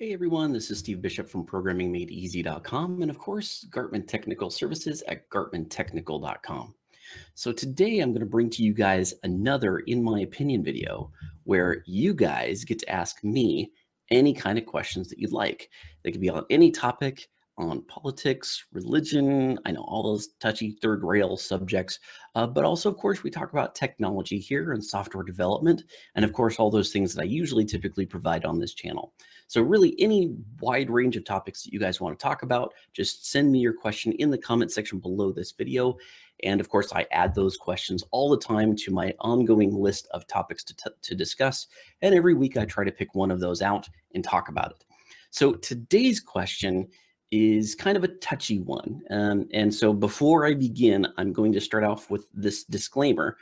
Hey everyone, this is Steve Bishop from ProgrammingMadeEasy.com and of course, Gartman Technical Services at GartmanTechnical.com. So today I'm going to bring to you guys another In My Opinion video where you guys get to ask me any kind of questions that you'd like. They could be on any topic, on politics, religion, I know all those touchy third rail subjects, but also of course we talk about technology here and software development, and of course all those things that I usually typically provide on this channel. So really any wide range of topics that you guys want to talk about, just send me your question in the comment section below this video. And of course, I add those questions all the time to my ongoing list of topics to discuss. And every week I try to pick one of those out and talk about it. So today's question is kind of a touchy one. And so before I begin, I'm going to start off with this disclaimer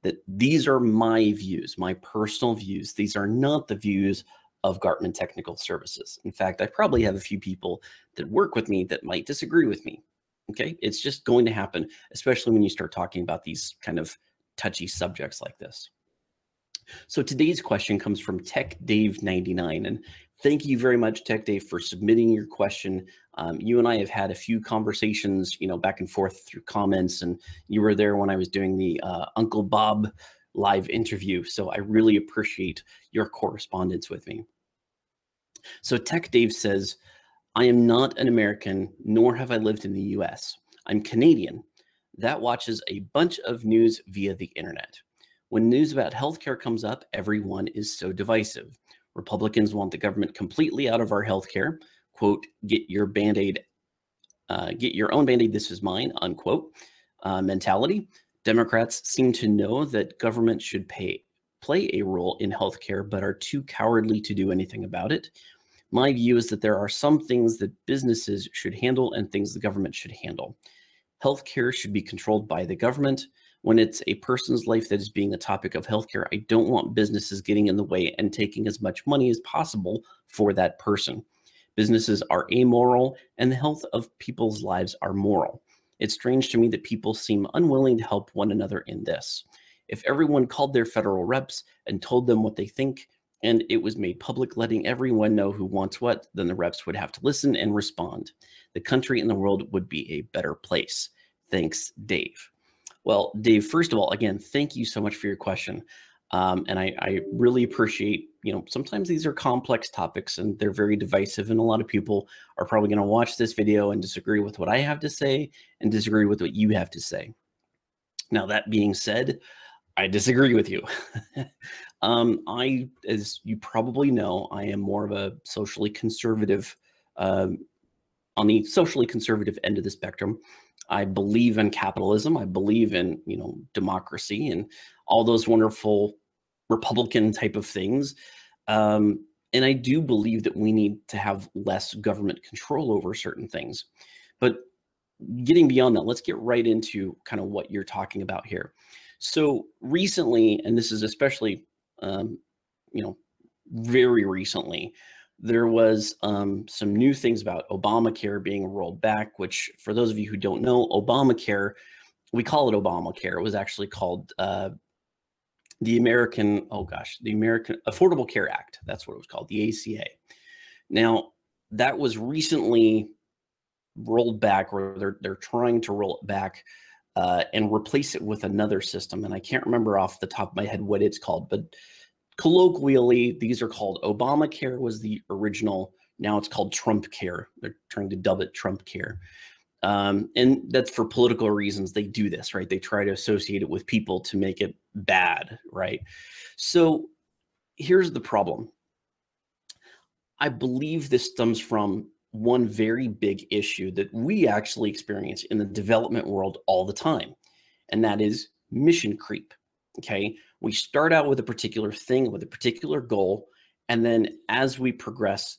that these are my views, my personal views. These are not the views of Gartman Technical Services. In fact, I probably have a few people that work with me that might disagree with me. Okay, it's just going to happen, especially when you start talking about these kind of touchy subjects like this. So today's question comes from TechDave99, and thank you very much, TechDave, for submitting your question. You and I have had a few conversations, back and forth through comments, and you were there when I was doing the Uncle Bob live interview. So I really appreciate your correspondence with me. So TechDave says, I am not an American, nor have I lived in the US. I'm Canadian. That watches a bunch of news via the internet. When news about healthcare comes up, everyone is so divisive. Republicans want the government completely out of our healthcare. Quote, get your Band-Aid, get your own Band-Aid, this is mine, unquote, mentality. Democrats seem to know that government should play a role in healthcare, but are too cowardly to do anything about it. My view is that there are some things that businesses should handle and things the government should handle. Healthcare should be controlled by the government. When it's a person's life that is being the topic of healthcare, I don't want businesses getting in the way and taking as much money as possible for that person. Businesses are amoral, and the health of people's lives are moral. It's strange to me that people seem unwilling to help one another in this. If everyone called their federal reps and told them what they think, and it was made public, letting everyone know who wants what, then the reps would have to listen and respond. The country and the world would be a better place. Thanks, Dave. Well, Dave, first of all, again, thank you so much for your question. And I really appreciate, sometimes these are complex topics and they're very divisive, and a lot of people are probably going to watch this video and disagree with what I have to say and disagree with what you have to say. Now, that being said, I disagree with you. As you probably know, I am more of a socially conservative, on the socially conservative end of the spectrum. I believe in capitalism. I believe in, democracy and all those wonderful Republican type of things. And I do believe that we need to have less government control over certain things. But getting beyond that, let's get right into kind of what you're talking about here. So recently, and this is especially, very recently, there was some new things about Obamacare being rolled back, which for those of you who don't know, Obamacare, we call it Obamacare. It was actually called the American Affordable Care Act. That's what it was called, the ACA. Now, that was recently rolled back, or they're trying to roll it back and replace it with another system. And I can't remember off the top of my head what it's called, but colloquially, these are called Obamacare was the original. Now it's called Trumpcare. They're trying to dub it Trumpcare. And that's for political reasons. They do this, right? They try to associate it with people to make it bad, right? So here's the problem. I believe this stems from one very big issue that we actually experience in the development world all the time, and that is mission creep. Okay, we start out with a particular thing, with a particular goal, and then as we progress,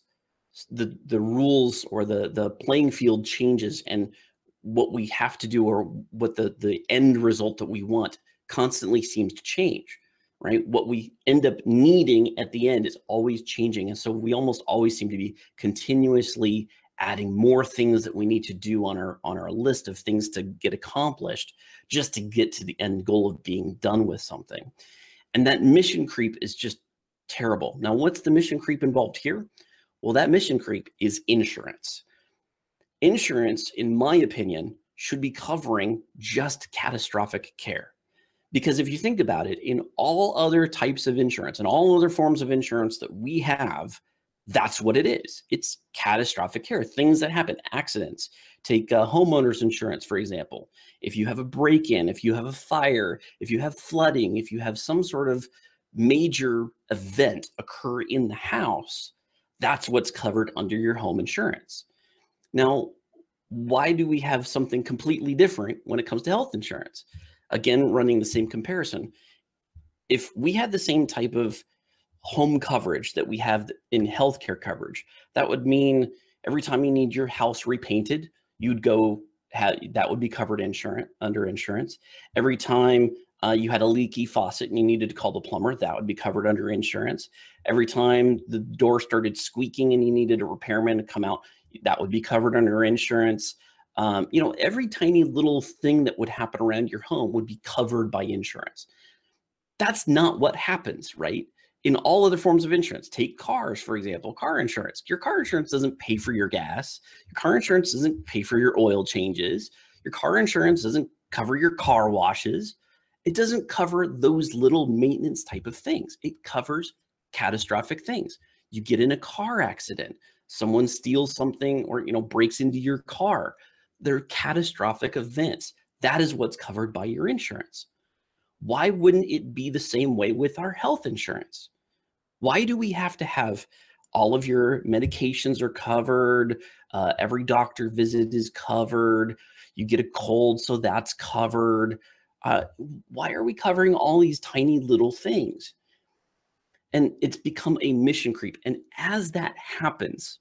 the rules or the playing field changes, and what we have to do, or what the end result that we want, constantly seems to change. Right? What we end up needing at the end is always changing. And so we almost always seem to be continuously adding more things that we need to do on our list of things to get accomplished, just to get to the end goal of being done with something. And that mission creep is just terrible. Now, what's the mission creep involved here? Well, that mission creep is insurance. Insurance, in my opinion, should be covering just catastrophic care. Because if you think about it, in all other types of insurance and all other forms of insurance that we have, that's what it is. It's catastrophic care, things that happen, accidents. Take homeowners insurance, for example. If you have a break-in, if you have a fire, if you have flooding, if you have some sort of major event occur in the house, that's what's covered under your home insurance. Now, why do we have something completely different when it comes to health insurance? Again, running the same comparison. If we had the same type of home coverage that we have in healthcare coverage, that would mean every time you need your house repainted, you'd go that would be covered under insurance. Every time you had a leaky faucet and you needed to call the plumber, that would be covered under insurance. Every time the door started squeaking and you needed a repairman to come out, that would be covered under insurance. Every tiny little thing that would happen around your home would be covered by insurance. That's not what happens, right? In all other forms of insurance, take cars, for example, car insurance. Your car insurance doesn't pay for your gas. Your car insurance doesn't pay for your oil changes. Your car insurance doesn't cover your car washes. It doesn't cover those little maintenance type of things. It covers catastrophic things. You get in a car accident, someone steals something or breaks into your car. They're catastrophic events. That is what's covered by your insurance. Why wouldn't it be the same way with our health insurance? Why do we have to have all of your medications are covered, every doctor visit is covered, you get a cold, so that's covered. Why are we covering all these tiny little things? And it's become a mission creep. And as that happens,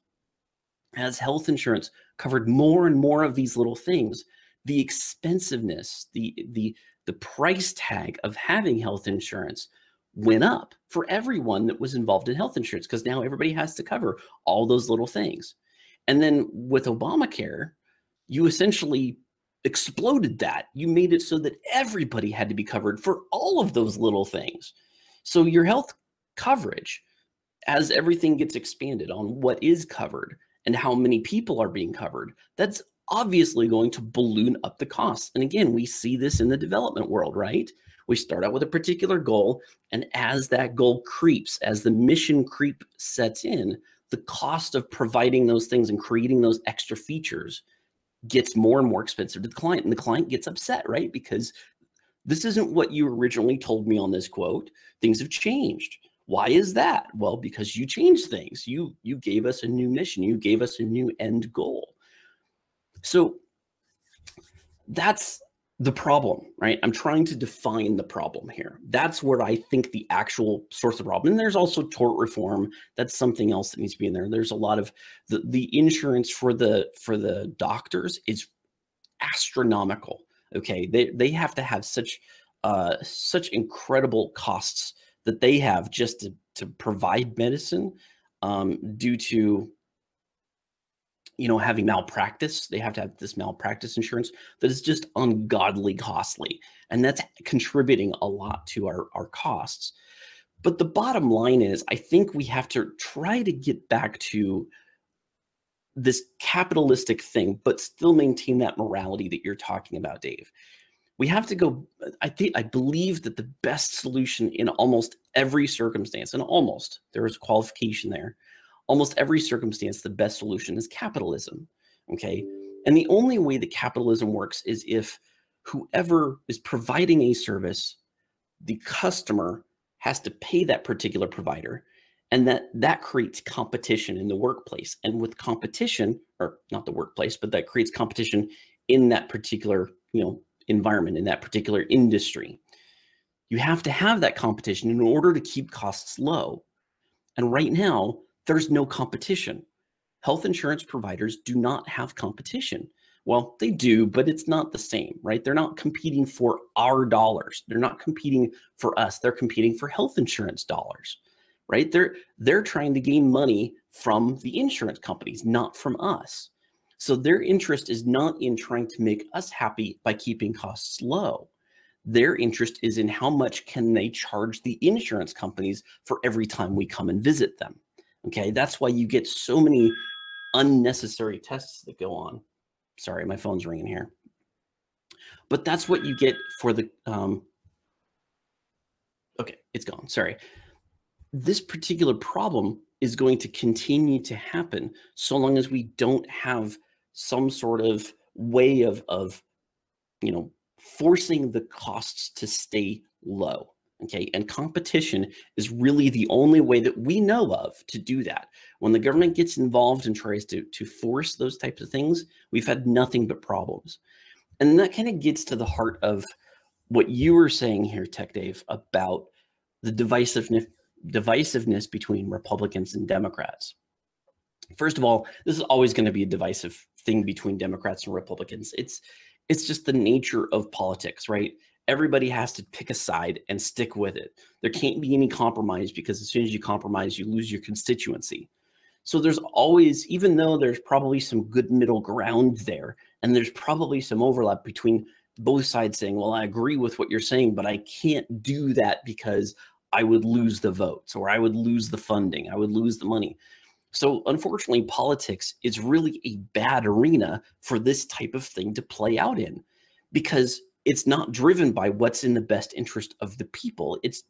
as health insurance covered more and more of these little things, the expensiveness, the price tag of having health insurance went up for everyone that was involved in health insurance, because now everybody has to cover all those little things. And then with Obamacare, you essentially exploded that. You made it so that everybody had to be covered for all of those little things. So your health coverage, as everything gets expanded on what is covered and how many people are being covered, that's obviously going to balloon up the costs. And again, we see this in the development world, right? We start out with a particular goal, and as that goal creeps, as the mission creep sets in, the cost of providing those things and creating those extra features gets more and more expensive to the client, and the client gets upset, right? Because this isn't what you originally told me on this quote. Things have changed. Why is that? Well, because you changed things. You gave us a new mission. You gave us a new end goal. So that's the problem, right? I'm trying to define the problem here. That's where I think the actual source of the problem. And there's also tort reform. That's something else that needs to be in there. There's a lot of the insurance for the doctors is astronomical. Okay, they have to have such incredible costs that they have just to provide medicine, due to having malpractice. They have to have this malpractice insurance that is just ungodly costly, and that's contributing a lot to our costs. But the bottom line is, I think we have to try to get back to this capitalistic thing, but still maintain that morality that you're talking about, Dave. We have to go, I believe that the best solution in almost every circumstance, and there is a qualification there, almost every circumstance, the best solution is capitalism, okay? And the only way that capitalism works is if whoever is providing a service, the customer has to pay that particular provider, and that creates competition in the workplace. And with competition, or not the workplace, but that creates competition in that particular environment, in that particular industry. You have to have that competition in order to keep costs low. And right now, there's no competition. Health insurance providers do not have competition. Well, they do, but it's not the same, right? They're not competing for our dollars. They're not competing for us. They're competing for health insurance dollars, right? They're trying to gain money from the insurance companies, not from us. So their interest is not in trying to make us happy by keeping costs low. Their interest is in how much can they charge the insurance companies for every time we come and visit them. Okay, that's why you get so many unnecessary tests that go on. Sorry, my phone's ringing here. But that's what you get for the, okay, it's gone, sorry. This particular problem is going to continue to happen so long as we don't have some sort of way of forcing the costs to stay low. Okay, and competition is really the only way that we know of to do that. When the government gets involved and tries to force those types of things, we've had nothing but problems. And that kind of gets to the heart of what you were saying here, Tech Dave, about the divisiveness between Republicans and Democrats. First of all, this is always going to be a divisive thing between Democrats and Republicans. It's just the nature of politics, right? Everybody has to pick a side and stick with it. There can't be any compromise, because as soon as you compromise, you lose your constituency. So there's always, even though there's probably some good middle ground there, and there's probably some overlap between both sides saying, well, I agree with what you're saying, but I can't do that because I would lose the votes, or I would lose the funding, I would lose the money. So unfortunately, politics is really a bad arena for this type of thing to play out in, because it's not driven by what's in the best interest of the people. It's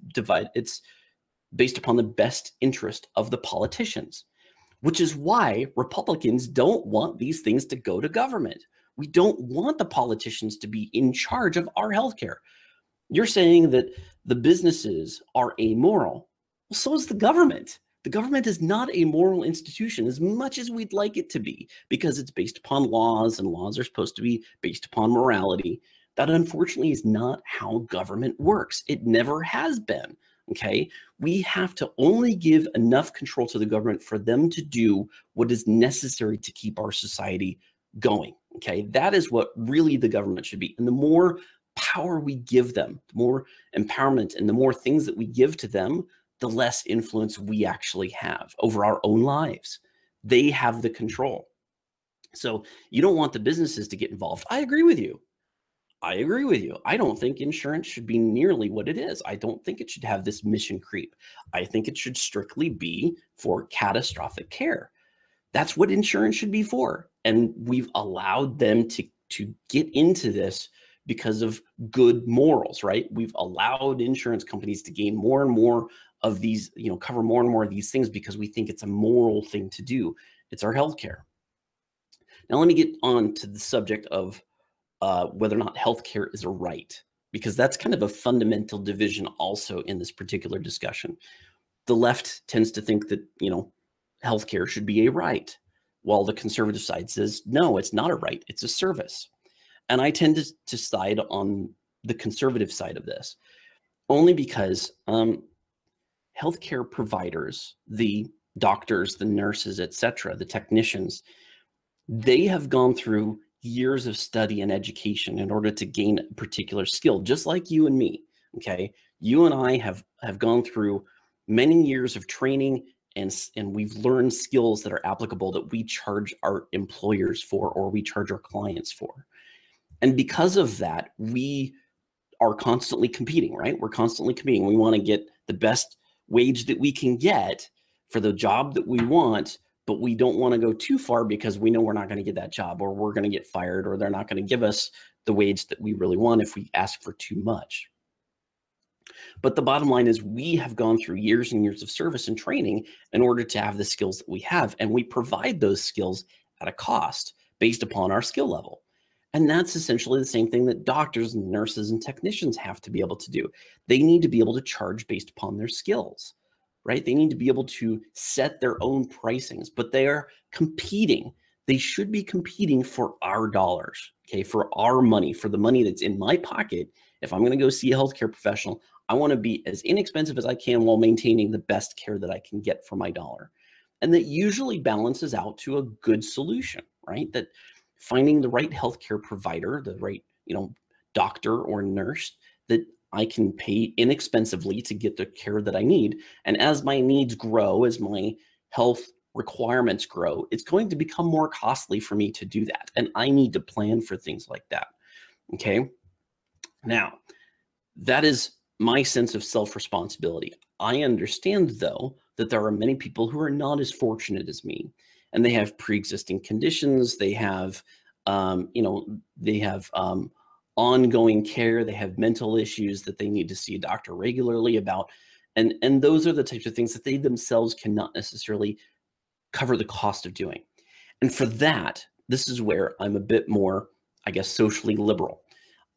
based upon the best interest of the politicians, which is why Republicans don't want these things to go to government. We don't want the politicians to be in charge of our healthcare. You're saying that the businesses are amoral. Well, so is the government. The government is not a moral institution as much as we'd like it to be, because it's based upon laws, and laws are supposed to be based upon morality. That unfortunately is not how government works. It never has been. Okay, we have to only give enough control to the government for them to do what is necessary to keep our society going. Okay, that is what really the government should be. And the more power we give them, the more empowerment and the more things that we give to them, the less influence we actually have over our own lives. They have the control. So you don't want the businesses to get involved. I agree with you. I agree with you. I don't think insurance should be nearly what it is. I don't think it should have this mission creep. I think it should strictly be for catastrophic care. That's what insurance should be for. And we've allowed them to get into this because of good morals, right? We've allowed insurance companies to gain more and more of these, cover more and more of these things because we think it's a moral thing to do. It's our healthcare. Now, let me get on to the subject of whether or not healthcare is a right, because that's kind of a fundamental division also in this particular discussion. The left tends to think that, healthcare should be a right, while the conservative side says, no, it's not a right, it's a service. And I tend to side on the conservative side of this, only because healthcare providers, the doctors, the nurses, etc., the technicians, they have gone through years of study and education in order to gain a particular skill, just like you and me. Okay, you and I have gone through many years of training, and we've learned skills that are applicable that we charge our employers for, or we charge our clients for. And because of that, we are constantly competing, right? We're constantly competing. We want to get the best wage that we can get for the job that we want, but we don't want to go too far because we know we're not going to get that job, or we're going to get fired, or they're not going to give us the wage that we really want if we ask for too much. But the bottom line is, we have gone through years and years of service and training in order to have the skills that we have, and we provide those skills at a cost based upon our skill level. And that's essentially the same thing that doctors and nurses and technicians have to be able to do. They need to be able to charge based upon their skills, right? They need to be able to set their own pricings, but they are competing. They should be competing for our dollars, okay? For our money, for the money that's in my pocket. If I'm going to go see a healthcare professional, I want to be as inexpensive as I can while maintaining the best care that I can get for my dollar. And that usually balances out to a good solution, right? That finding the right healthcare provider, the right, doctor or nurse that I can pay inexpensively to get the care that I need. And as my needs grow, as my health requirements grow, it's going to become more costly for me to do that. And I need to plan for things like that. Okay. Now, that is my sense of self-responsibility. I understand, though, that there are many people who are not as fortunate as me, and they have pre-existing conditions. They have, they have ongoing care. They have mental issues that they need to see a doctor regularly about. And those are the types of things that they themselves cannot necessarily cover the cost of doing. And for that, this is where I'm a bit more, I guess, socially liberal.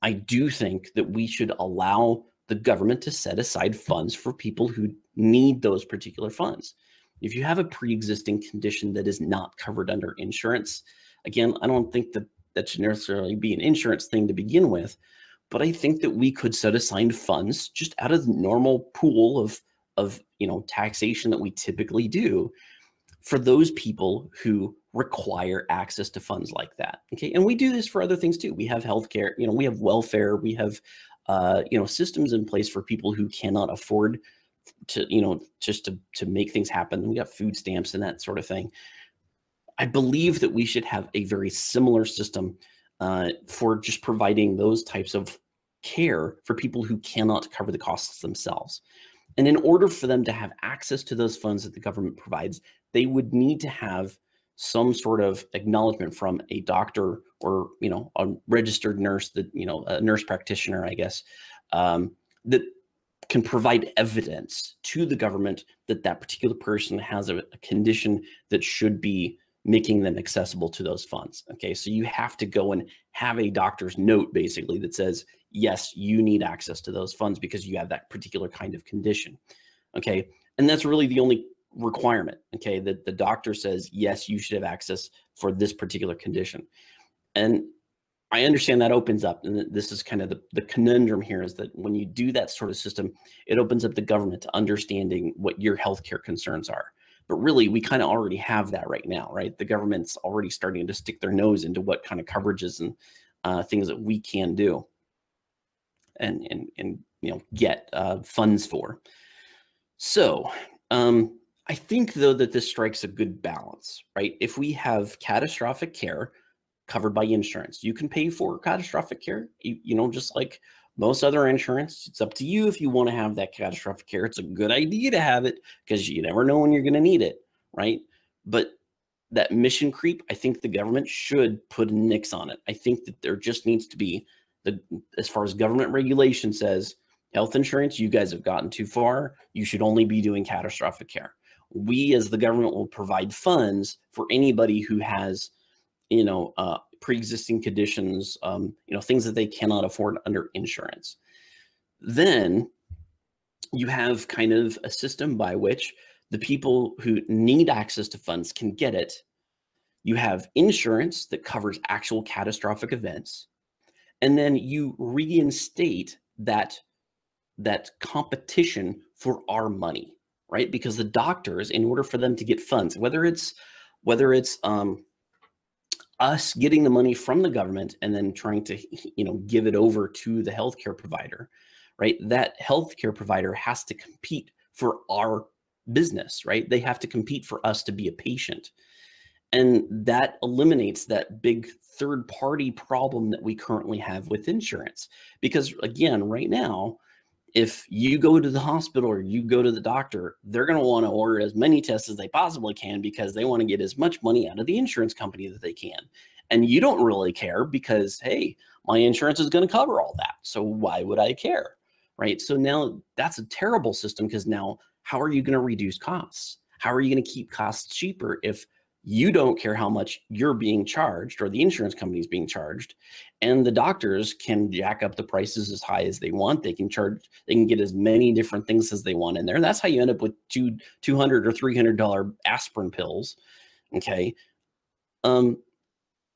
I do think that we should allow the government to set aside funds for people who need those particular funds. If you have a pre-existing condition that is not covered under insurance, again, I don't think that that should necessarily be an insurance thing to begin with, but I think that we could set aside funds just out of the normal pool of taxation that we typically do for those people who require access to funds like that. Okay, and we do this for other things too. We have healthcare, we have welfare, we have systems in place for people who cannot afford to, just to make things happen. We got food stamps and that sort of thing. I believe that we should have a very similar system for just providing those types of care for people who cannot cover the costs themselves. And in order for them to have access to those funds that the government provides, they would need to have some sort of acknowledgement from a doctor or, a registered nurse, that, a nurse practitioner, I guess, that can provide evidence to the government that that particular person has a condition that should be making them accessible to those funds. Okay, so you have to go and have a doctor's note basically that says, yes, you need access to those funds because you have that particular kind of condition. Okay, and that's really the only requirement. Okay, that the doctor says, yes, you should have access for this particular condition. And I understand that opens up, and this is kind of the conundrum here, is that when you do that sort of system, it opens up the government to understanding what your healthcare concerns are. But really, we kind of already have that right now, right? The government's already starting to stick their nose into what kind of coverages and things that we can do and get funds for. So I think, though, that this strikes a good balance, right? If we have catastrophic care covered by insurance, you can pay for catastrophic care, just like most other insurance. It's up to you if you want to have that catastrophic care. It's a good idea to have it because you never know when you're going to need it, right? But that mission creep, I think the government should put a nix on it. I think that there just needs to be, as far as government regulation says, health insurance, you guys have gotten too far. You should only be doing catastrophic care. We as the government will provide funds for anybody who has pre-existing conditions, things that they cannot afford under insurance. Then you have kind of a system by which the people who need access to funds can get it. You have insurance that covers actual catastrophic events, and then you reinstate that competition for our money, right? Because the doctors, in order for them to get funds, whether it's us getting the money from the government and then trying to, give it over to the healthcare provider, right? That healthcare provider has to compete for our business, right? They have to compete for us to be a patient. And that eliminates that big third-party problem that we currently have with insurance. Because again, right now, if you go to the hospital or you go to the doctor, they're going to want to order as many tests as they possibly can because they want to get as much money out of the insurance company that they can. And you don't really care because, hey, my insurance is going to cover all that. So why would I care? Right? So now that's a terrible system, because now how are you going to reduce costs? How are you going to keep costs cheaper if you don't care how much you're being charged or the insurance company is being charged, and the doctors can jack up the prices as high as they want? They can get as many different things as they want in there. That's how you end up with $200 or $300 aspirin pills. Okay. And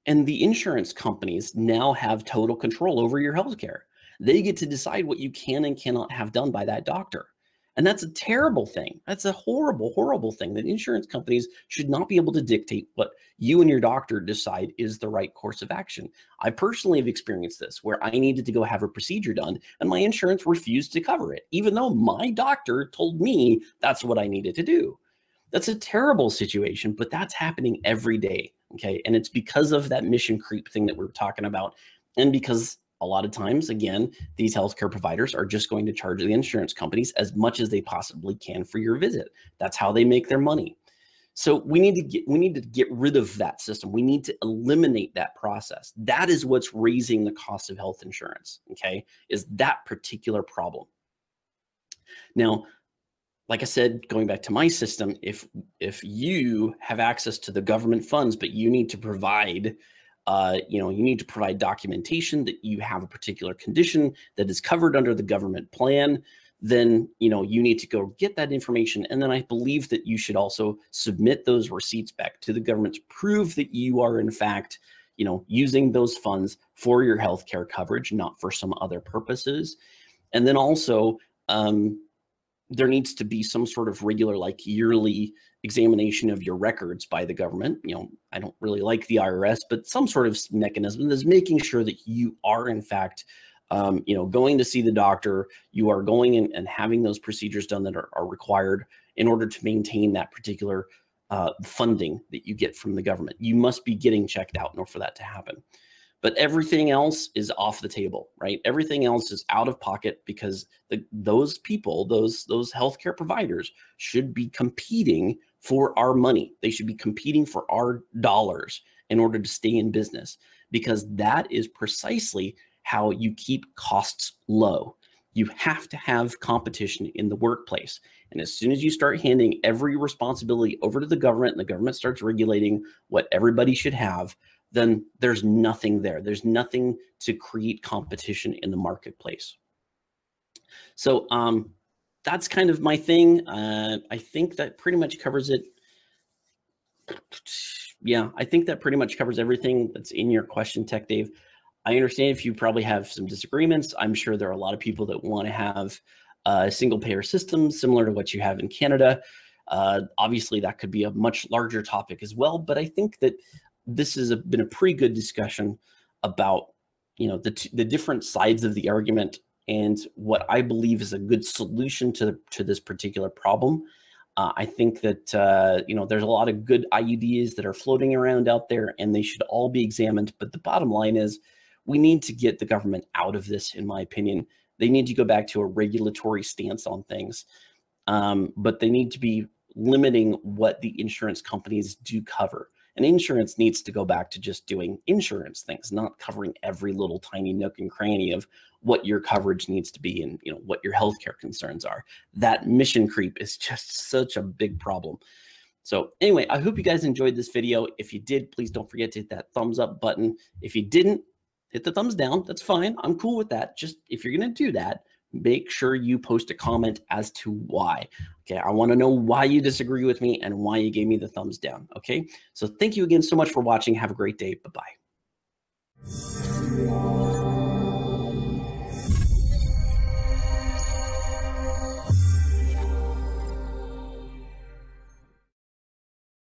the insurance companies now have total control over your healthcare. They get to decide what you can and cannot have done by that doctor. And that's a terrible thing. That's a horrible, horrible thing, that insurance companies should not be able to dictate what you and your doctor decide is the right course of action. I personally have experienced this, where I needed to go have a procedure done and my insurance refused to cover it, even though my doctor told me that's what I needed to do. That's a terrible situation, but that's happening every day. Okay. And it's because of that mission creep thing that we're talking about. And because a lot of times, again, these healthcare providers are just going to charge the insurance companies as much as they possibly can for your visit. That's how they make their money. So we need to get rid of that system. We need to eliminate that process. That is what's raising the cost of health insurance, okay, is that particular problem. Now, like I said, going back to my system, if you have access to the government funds, but you need to provide, you need to provide documentation that you have a particular condition that is covered under the government plan, then you need to go get that information. And then I believe that you should also submit those receipts back to the government to prove that you are in fact, using those funds for your healthcare coverage, not for some other purposes. And then also, there needs to be some sort of regular, like yearly examination of your records by the government. I don't really like the IRS, but some sort of mechanism that's making sure that you are in fact, going to see the doctor, you are going in and having those procedures done that are required in order to maintain that particular funding that you get from the government. You must be getting checked out in order for that to happen. But everything else is off the table, right? Everything else is out of pocket because those people, those healthcare providers should be competing for our money. They should be competing for our dollars in order to stay in business, because that is precisely how you keep costs low. You have to have competition in the workplace. And as soon as you start handing every responsibility over to the government and the government starts regulating what everybody should have, then there's nothing there. There's nothing to create competition in the marketplace. So that's kind of my thing. I think that pretty much covers it. Yeah, I think that pretty much covers everything that's in your question, Tech Dave. I understand if you probably have some disagreements. I'm sure there are a lot of people that want to have a single payer system similar to what you have in Canada. Obviously, that could be a much larger topic as well, but I think that this has been a pretty good discussion about, the different sides of the argument and what I believe is a good solution to this particular problem. I think that, there's a lot of good ideas that are floating around out there and they should all be examined. But the bottom line is we need to get the government out of this, in my opinion. They need to go back to a regulatory stance on things, but they need to be limiting what the insurance companies do cover. And insurance needs to go back to just doing insurance things, not covering every little tiny nook and cranny of what your coverage needs to be and what your healthcare concerns are. That mission creep is just such a big problem. So anyway, I hope you guys enjoyed this video. If you did, please don't forget to hit that thumbs up button. If you didn't, hit the thumbs down. That's fine. I'm cool with that. Just if you're going to do that, make sure you post a comment as to why. Okay, I want to know why you disagree with me and why you gave me the thumbs down. Okay, so thank you again so much for watching. Have a great day. Bye-bye.